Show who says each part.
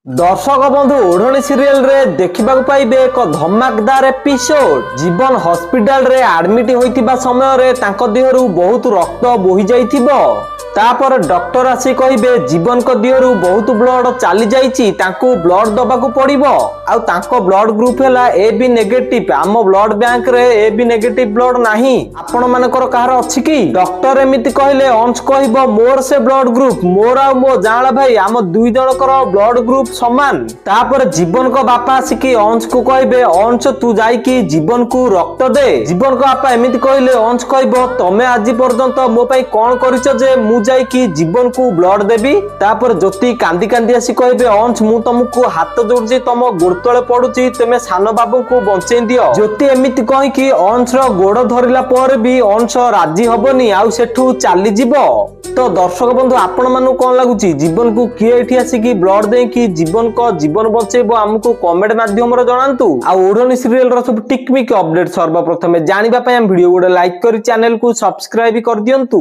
Speaker 1: दर्शक बंधु ओढ़णी सीरियल रे देखा पाइबे एक धमाकदार एपिसोड। जीवन हॉस्पिटल रे एडमिट होइतिबा समय रे तांको देहरु बहुत रक्त बोही जाइतिबो। तापर डॉक्टर आसी कहिबे जीवन को देहरु बहुत ब्लड चली जाइछि, तांको ब्लड दबाकू पड़िबो। आउ तांको ब्लड ग्रुप हैला AB नेगेटिव। आम ब्लड बैंक रे AB नेगेटिव ब्लड नाही। आपण मानकर कहार अछि कि? डॉक्टर एमिति कहले अंश कहबो मोर से ब्लड ग्रुप, मोर आ मो जांला भाई आम दुई जनकर ब्लड ग्रुप समान। तापर जीवन को बापा आसिकी अंश को कहबे अंश तू जाइकी जीवन को रक्त दे। जीवन को बापा एमिति कहले अंश कहबो तमे आज पर्यंत मो पई कोन करिछ जे मु जाइकी जीवन को ब्लड देबी। तापर ज्योति कांदी कांदी आसी कहबे अंश मु तुमको हाथ जोड़जी, तुम गोड़ तळे पडुची, तमे सान बाबू को बंचै दियो। ज्योति एमिति कहि कि अंश रो गोड़ धरिला पर भी अंश राजी हबनी, आउ सेठू चाली जिवो। तो दर्शक बंधु आपण मानु कोन लागुची जीवन को किए एठी आसी ब्लड दे कि जीवन को जीवन बचेबो हमको कमेंट माध्यम रे जणांतु। आ ओढ़णी सीरियल रो सब टिकमिक अपडेट सर्वप्रथमे जानिबा पय हम वीडियो गोडे लाइक करी चैनल को सब्सक्राइब कर दियंतु।